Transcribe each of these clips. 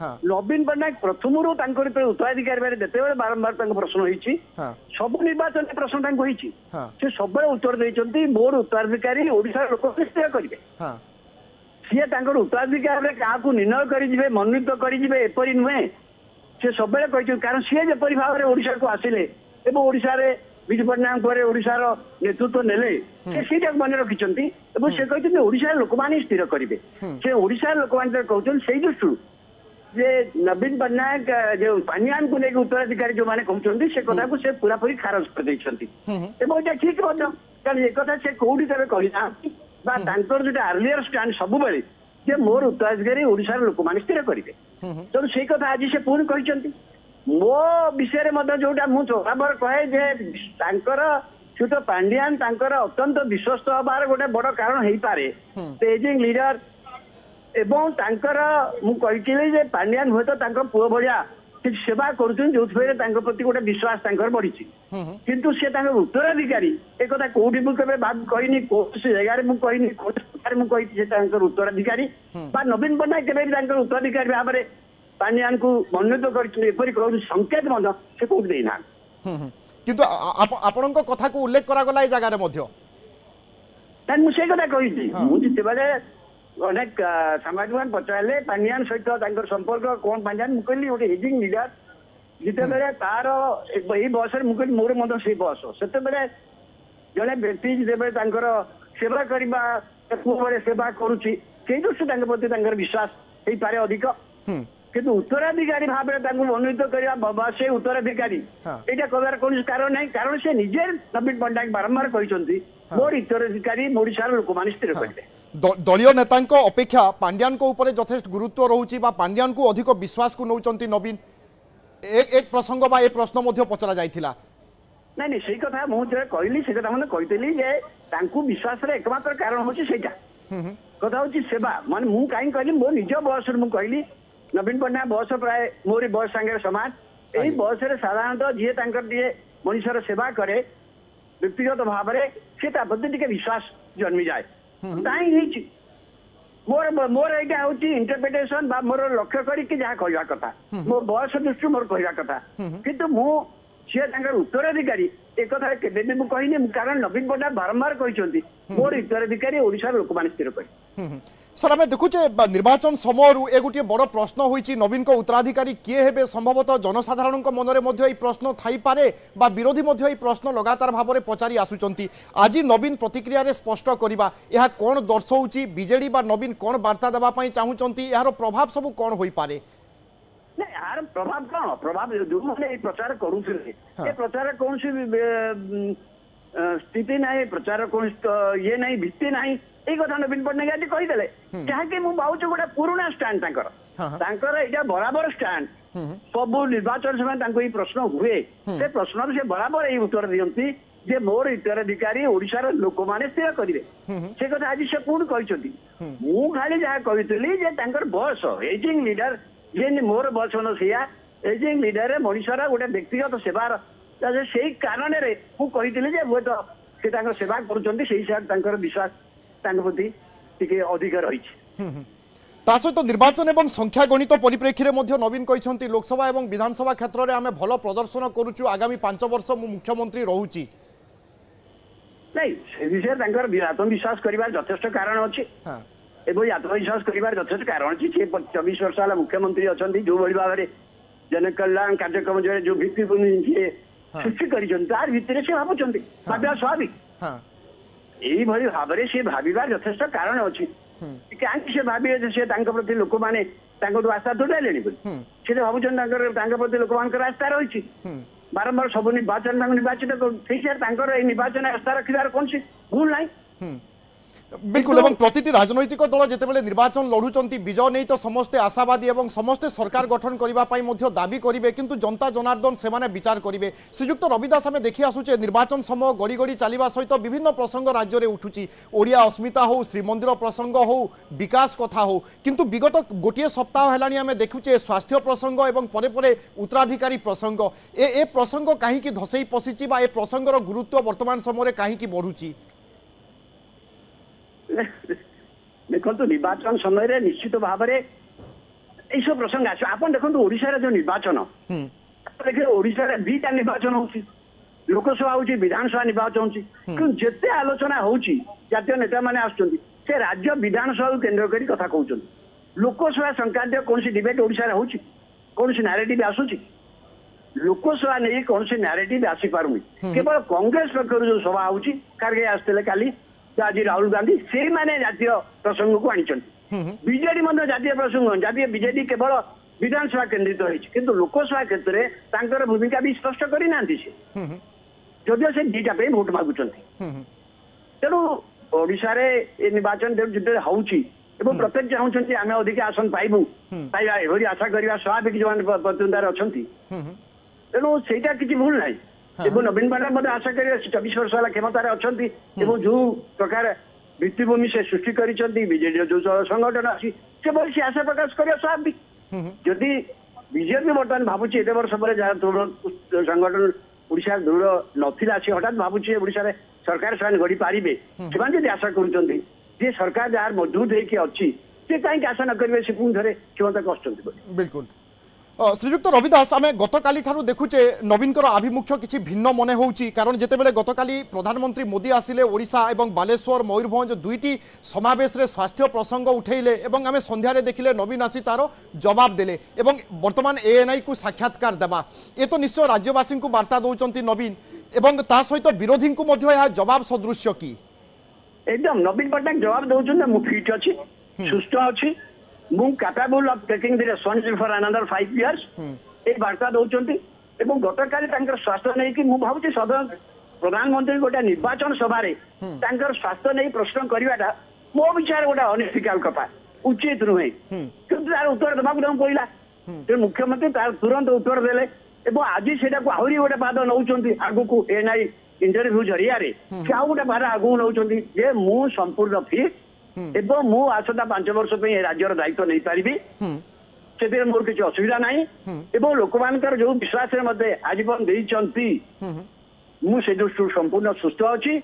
हाँ नवीन पट्टनायक प्रथम उत्तराधिकारी बारे जिते बारंबार प्रश्न होती हाँ सब निर्वाचन प्रश्न होती हाँ से सब उत्तर देते मोर उत्तराधिकारी ओडिशा लोक स्थिर करेंगे हाँ सी उत्तराधिकार क्या निर्णय करेंगे मनोनीत करेंगे एपरी नुहे से सब कारण सी जपरी भाव में ओडिशा को आसिले एवं ओडिशा रे विजु पट्टनायक पर ओडिशार नेतृत्व नेले से मन रखिंट से कहते ओडिशा लोक मैंने स्थिर करेंगे से ओडिशा लोक मैंने कहते से दृष्टि जे नवीन पट्टनायक जो पानियान को लेकर उत्तराधिकारी जो मैंने कहते से कथा को से पूरा पूरी खारज कर ठीक कारण एक कथा से कौटी तेज कहना जो आर्लियर स्टैंड सब जे मोर उत्तराधिकारी ओडिशार लोक मैंने स्थिर करेंगे तेणु से कथा आज से पुणी कहते मो विषय जोटा मुझे बराबर कहे जे श्रीयुत पांडियान अत्यंत विश्वस्त हबार गोटे बड़ कारण हो पारे एजिंग लीडर एवं मुझे पांडियान हुए तो पुओ भाया सेवा कर प्रति गोटे विश्वास बढ़ी किंतु सी उत्तराधिकारी एक कौटी मुझे बात कहनी से जगह मुझे उत्तराधिकारी नवीन पट्टनायक के उत्तराधिकारी भाव में पांडियान को मनोनीत कर संकेत से कौट देना किंतु आपण कथा को उल्लेख करागला ए जगह मुझे कथा कही मुझे अनेक सामाजिक मान पचारे पांडियान सहित संपर्क कौन पांडियान मुझे गोटे एजिंग लीडर जिते तार यही बयस मुझे मोर मत से बयस से जड़े व्यक्ति जिते सेवा करने पुओ सेवा करुच्ची से दृष्टि प्रति विश्वास हो पारे अधिक किंतु उत्तराधिकारी भाव में मनोनीत करवा से उत्तराधिकारी यहाँ कहर कौन कारण ना कारण से निजे नवीन पट्टनायक बारंबार कहते मोर उत्तराधिकारी ओडिशार लोक मैंने स्थिर करेंगे दलीय नेता अपेक्षा पांडियान को ऊपर यथेष्ट गुरुत्व रोचे पांडियान को अधिक विश्वास को नौकरी नवीन एक प्रसंग बा ए प्रश्न पचरा जाइथिला नहीं नहीं सही कथा मुझे कहली से कथा मैंने कही विश्वास एकमात्र कारण हूँ कथा हूँ सेवा मान मु कहीं कहली मो निज बयस कहली नवीन पट्टनायक बयस प्राय मोरी बयस सांगे समान यही बयस साधारणतः जी दिए मनुष्यर सेवा करे व्यक्तिगत भाव में सी प्रति विश्वास जन्मी जाए मोर मोर यहाँ हूँ इंटरप्रिटेशन मोर लक्ष्य करके जहाँ कहवा कथा मो बयस दृष्टि मोर कहवा कथा किंतु सी उत्तराधिकारी एक कथा केबे भी कहनी कारण नवीन पट्टनायक बारंबार कहते मोर उत्तराधिकारी ओडिशा लोक मैंने स्थिर कर सर आम देखुचे निर्वाचन समय ए गोटे बड़ प्रश्न होइछि नवीन को उत्तराधिकारी किए हेबे संभवतः जनसाधारण मन में प्रश्न थाई पारे बा विरोधी प्रश्न लगातार भाव में पचारि आसुचंती आज नवीन प्रतिक्रिया रे स्पष्ट करबा यह कौन दर्शाउछि बीजेडी बा नवीन कौन वार्ता देबा पई चाहुचंती यार प्रभाव सब कौन होई पारे यार प्रभाव कौन प्रभाव जो मैंने प्रचार करुले प्रचार कौन स्थिति ना प्रचार कौन ये नहीं भित्ति ना यही कथा नवीन पट्टनायक आज कहीदे जहाँकि मुझे गोटे पुराना स्टाण्ड यहाँ बराबर स्टाण्ड सब निर्वाचन समय प्रश्न हुए से प्रश्न से बराबर यही उत्तर दिखती जे मोर उत्तराधिकारी ओडिशार लोक मैंने स्थिर करेंगे से कथा आज से पुणी कहते मु खाली जहाँ कही बयस एजिंग लीडर जे मोर बयस सैया एजिंग लीडर मनुष्यर गोटे व्यक्तिगत सेवार से कारण मुझे हूँ तो सी सेवा कर विश्वास प्रति अधिक रही सहित निर्वाचन एवं संख्या गणित परिप्रेक्षी में नवीन कहते लोकसभा और विधानसभा क्षेत्र में आम भल प्रदर्शन करुचु आगामी 5 वर्ष मु मुख्यमंत्री रहूची नहीं से विषय आत्मविश्वास कर यथेष कारण अच्छे आत्मविश्वास कर यथेष कारण अच्छी 24 वर्ष है मुख्यमंत्री अच्छा जो भाई भाव में जनकल्याण कार्यक्रम जो भित्तिभूमि सृष्टि कर भावुं भाव स्वाभाविक यही भाव में सी भावार यथेष कारण अच्छी कहीं भावे से प्रति लोक मैंने आस्था दूटाइले सी भावुं प्रति लोक मान आस्था रही बारंबार सब निर्वाचन निर्वाचित निर्वाचन आस्था रखार कौन भूल ना बिल्कुल एवं प्रतिटी राजनैतिक दल जितेबाला निर्वाचन लड़ुंट विजय नहीं तो समस्ते आशावादी और समस्ते सरकार गठन करने दाबी करेंगे किंतु जनता जनार्दन से विचार करेंगे श्रीजुक्त रविदास आम देखी आसुचे निर्वाचन समय गड़ी गड़ी चलने सहित विभिन्न प्रसंग राज्य में उठुची ओडिया अस्मिता हो श्रीमंदिर प्रसंग हो विकास कथा हो किंतु विगत गोटे सप्ताह है आम देखुचे स्वास्थ्य प्रसंग और परे परे उत्तराधिकारी प्रसंग ए प्रसंग कहीं धसई पशिची ए प्रसंगर गुरुत्व वर्तमान समय कहीं बढ़ुची देखो निर्वाचन समय निश्चित भाव में এইসব প্রসঙ্গ আসবে। ଆପଣ ଦେଖନ୍ତୁ ଓଡ଼ିଶାର ଯୋଉ ନିର୍ବାଚନ ଦେଖିବେ ଓଡ଼ିଶାରେ ଦିଟା ନିର୍ବାଚନ ହଉଛି, ଲୋକସଭା ହଉଛି, ବିଧାନସଭା ନିର୍ବାଚନ ହଉଛି। କିନ୍ତୁ ଯେତେ ଆଲୋଚନା ହଉଛି ଜାତୀୟ ନେତା ମାନେ ଆସୁଛନ୍ତି ସେ ରାଜ୍ୟ ବିଧାନସଭାକୁ କେନ୍ଦ୍ର କରି କଥା କହୁଛନ୍ତି। ଲୋକସଭା ସଂକ୍ରାନ୍ତୀୟ କୌଣସି ଡିବେଟ୍ ଓଡ଼ିଶାରେ ହଉଛି, କୌଣସି ନାରେଟିଭ ଆସୁଛି? ଲୋକସଭା ନେଇ କୌଣସି ନାରେଟିଭ ଆସିପାରୁନି। କେବଳ କଂଗ୍ରେସ ପକ୍ଷରୁ ଯୋଉ ସଭା ହଉଛି, ଖାର୍ଗେ ଆସିଥିଲେ କାଲି, ଆଜି ରାହୁଲ ଗାନ୍ଧୀ, ସେଇମାନେ ଜାତୀୟ ପ୍ରସଙ୍ଗକୁ ଆଣିଛନ୍ତି। ବିଜେଡି ମଧ୍ୟ ଜାତୀୟ ପ୍ରସଙ୍ଗ, ଜାତୀୟ ବିଜେଡି କେବଳ ବିଧାନସଭା କେନ୍ଦ୍ରିତ ହେଇଛି, କିନ୍ତୁ ଲୋକସଭା କ୍ଷେତ୍ରରେ ତାଙ୍କର ଭୂମିକା ବି ସ୍ପଷ୍ଟ କରିନାହାନ୍ତି ସେ, ଯଦିଓ ସେ ଦିଟା ପାଇଁ ଭୋଟ ମାଗୁଛନ୍ତି। ତେଣୁ ଓଡ଼ିଶାରେ ଏ ନିର୍ବାଚନ ଯେତେବେଳେ ହଉଛି ଏବଂ ପ୍ରତ୍ୟେକ ଚାହୁଁଛନ୍ତି ଆମେ ଅଧିକ ଆସନ ପାଇବା ଏଭଳି ଆଶା କରିବା ସ୍ୱାଭାବିକ ଯୋଉମାନେ ପ୍ରତିଦ୍ୱନ୍ଦିତାରେ ଅଛନ୍ତି। ତେଣୁ ସେଇଟା କିଛି ଭୁଲ ନାହିଁ। ଏବଂ ନବୀନ ପଟ୍ଟନାୟକ ମଧ୍ୟ ଆଶା କରିବା 24 ବର୍ଷ ହେଲା କ୍ଷମତାରେ ଅଛନ୍ତି ଏବଂ ଯୋଉ ପ୍ରକାର ଭିତ୍ତିଭୂମି ସେ ସୃଷ୍ଟି କରିଛନ୍ତି, ବିଜେଡିର ଯୋଉ ସଂଗଠନ ଅଛି ସେଭଳି ସେ ଆଶା ପ୍ରକାଶ କରିବା ସ୍ୱାଭାବିକ। ଯଦି ବିଜେପି ବର୍ତ୍ତମାନ ଭାବୁଛି ଏତେ ବର୍ଷ ପରେ ଯାହା ଦୃଢ଼ ସଂଗଠନ ଓଡ଼ିଶାରେ ଦୃଢ଼ ନଥିଲା, ସେ ହଠାତ୍ ଭାବୁଛି ଓଡ଼ିଶାରେ ସରକାର ସେମାନେ ଗଢ଼ି ପାରିବେ, ସେମାନେ ଯଦି ଆଶା କରୁଛନ୍ତି ଯେ ସରକାର ଯାହାର ମଜବୁତ ହେଇକି ଅଛି ସେ କାହିଁକି ଆଶା ନ କରିବେ ସେ ପୁଣି ଥରେ କ୍ଷମତାକୁ ଆସୁଛନ୍ତି ବୋଲି। बिल्कुल श्रीजुक्त रवि दास आम गतकाली ठारू देखुचे नवीनकर आभिमुख्य किसी भिन्न मन होउची कारण जेतेबेले गतकाली प्रधानमंत्री मोदी आसिले ओडिशा एवं बालेश्वर मयूरभंज दुईटी समावेश रे स्वास्थ्य प्रसंग उठेइले एवं आमे संध्यारे देखिले नवीन आसी तार जवाब देले एवं वर्तमान एएनआई को साक्षात्कार देबा ए तो निश्चय राज्यवासी को वार्ता दौरान नवीन एवं ता सहित विरोधी को मध्य यह जवाब सदृश्य की एकदम नवीन पट्टनायक जवाब दौरान मु फिट अच्छी सुस्थ अच्छी मु capable of taking the responsibility for another 5 years ए वार्ता दौरान एवं गतकाली स्वास्थ्य नहीं कि मु भावुची सदन प्रधानमंत्री गोटे निर्वाचन सभा स्वास्थ्य नहीं प्रश्न करवाटा मो विचार गोटे अनएथिकल कथा उचित नुहे किंतु तार उत्तर देवाक पड़ा तेणु मुख्यमंत्री तार तुरंत उत्तर देले एवं आज से आहरी गोटे पाद नौ आगू एनआई इंटरव्यू जरिया गोटे पाद आगू नौ मु संपूर्ण फिट एवं मु आसता 5 वर्ष राज्यर दायित्व नहीं पारिबी से मोर किसी असुविधा ना एवं लोक मानकर जो विश्वास आजीवन देइचंती मु से दृष्टि संपूर्ण सुस्थ अच्छी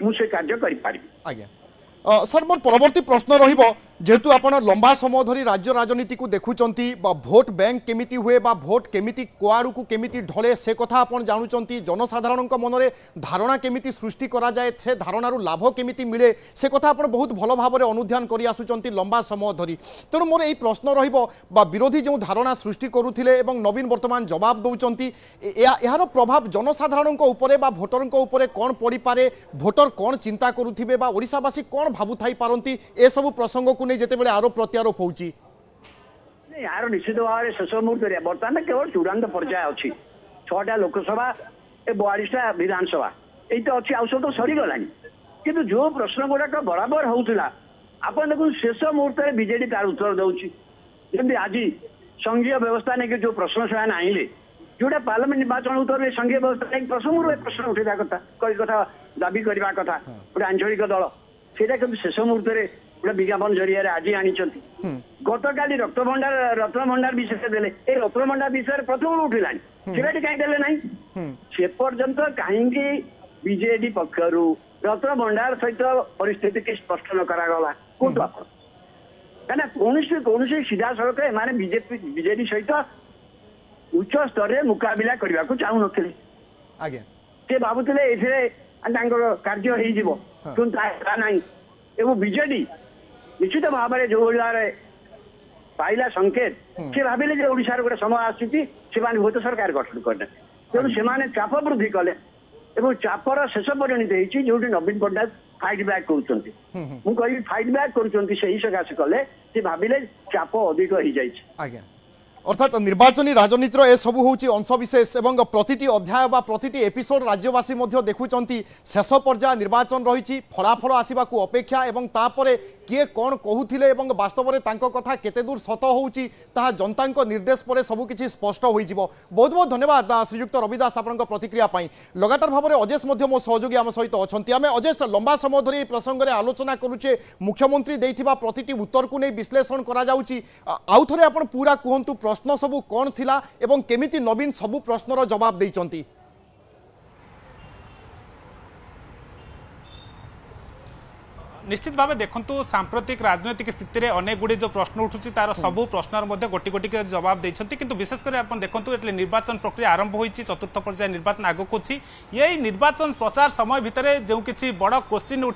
मुझे कार्य करि सर मोर परवर्ती प्रश्न रहिबो जेहेतु आपण लंबा समय धरी राज्य राजनीति को देखुचंती भोट बैंक केमिति हुए बा भोट केमिति कुआड़ू को केमिति ढले से कथा आपण जानुचंती जनसाधारण मन में धारणा केमिति सृष्टि करा जाए से धारणारू लाभ केमिति मिले से कथा आपण बहुत भल भाव में अनुध्यान करि आसुचंती लंबा समय धरी तेणु मोर एई प्रश्न रहिबो बा विरोधी जो धारणा सृष्टि करुथिले एवं नवीन वर्तमान जवाब दौचंती यार प्रभाव जनसाधारण उपरे बा भोटर उपरे कोन पड़ी पारे भोटर कोन चिंता करुथिबे बा ओडिसावासी कोन भाबु थाई पारंती ए सब प्रसंग को नहीं जेतेबेले आरोप प्रत्यारोप होउची यार निश्चित भाव में शेष मुहूर्त बर्तमान केवल चूड़ांत पर्याय अच्छी 6टा लोकसभा 42टा विधानसभा यही तो अच्छी आउ सब तो सरीगला कि जो प्रश्न गुड़ाक बराबर होता आप देखो शेष मुहूर्त में बीजेडी तार उत्तर दौची जमी आज संघीय व्यवस्था नहीं जो प्रश्न से आइले जोटा पार्लियामेंट निर्वाचन उत्तर संघीय व्यवस्था नहीं प्रश्न उठा कथा दाबी करने कथा गोटे आंचलिक दल से शेष मुहूर्त में गोटे विज्ञापन जरिया आज आनी गतकाली रत्नभंडार विषय देले रत्नभंडार विषय प्रथम उठिला कहीं देले ना से पर्यंत कहीं बीजेडी पक्षर रत्नभंडार सहित परिस्थिति की स्पष्ट न करागला कहतु आप कौन सीधा सड़क एम बीजेडी सहित उच्च स्तर में मुकाबिला करने को चाहू नी भावुले ये कार्य हो एवं बीजेडी निश्चित भाव में जो पाइला संकेत से भाविले ओडिशार गोटे समय आसी भूत सरकार गठन करने तेणु से चाप वृद्धि कले चापर शेष परिणत हो जो नवीन पट्टनायक फाइट बैक कर फाइट बैक कर कले से भाविले चाप अधिक हो जाए अर्थात निर्वाचनी राजनीतिर ए सबू होची अंशविशेष एवं प्रतिटी अध्याय बा प्रतिटी एपिसोड राज्यवासी मध्य देखुचंती शेष पर्याय निर्वाचन रही फलाफल आसवाकू अपेक्षा एवं तापरे किए कौन कहूथिले एवं वास्तव में तांको कथा केते दूर सत होउची ताहा जनतांको निर्देश पर सबु किछि स्पष्ट होई जिवो। बहुत बहुत धन्यवाद श्रीयुक्त रविदास आपनक प्रतिक्रिया पाई। लगातार भाव में अजेश मध्य मो सहयोगी आम सहित अछंती आमे अजेश लंबा समय धरी प्रसंग रे आलोचना करूचे मुख्यमंत्री देइथिबा प्रतिटी उत्तर को नै विश्लेषण करा जाउची आउ थरे आपण पूरा कहंतु प्रश्न सबु कौन थिला एवं केमिति नवीन सबु प्रश्नर जवाब देइचंती। निश्चित भाव देखु सांप्रतिक राजनैतिक स्थिति में अनेक गुड़ी जो प्रश्न उठुची तार सबू प्रश्न गोटी गोटी जवाब देते किंतु विशेषकर आप देखो निर्वाचन प्रक्रिया आरंभ होती चतुर्थ पर्याय निर्वाचन आगक अच्छी यही निर्वाचन प्रचार समय भितर जो किसी बड़ क्वेश्चन उठी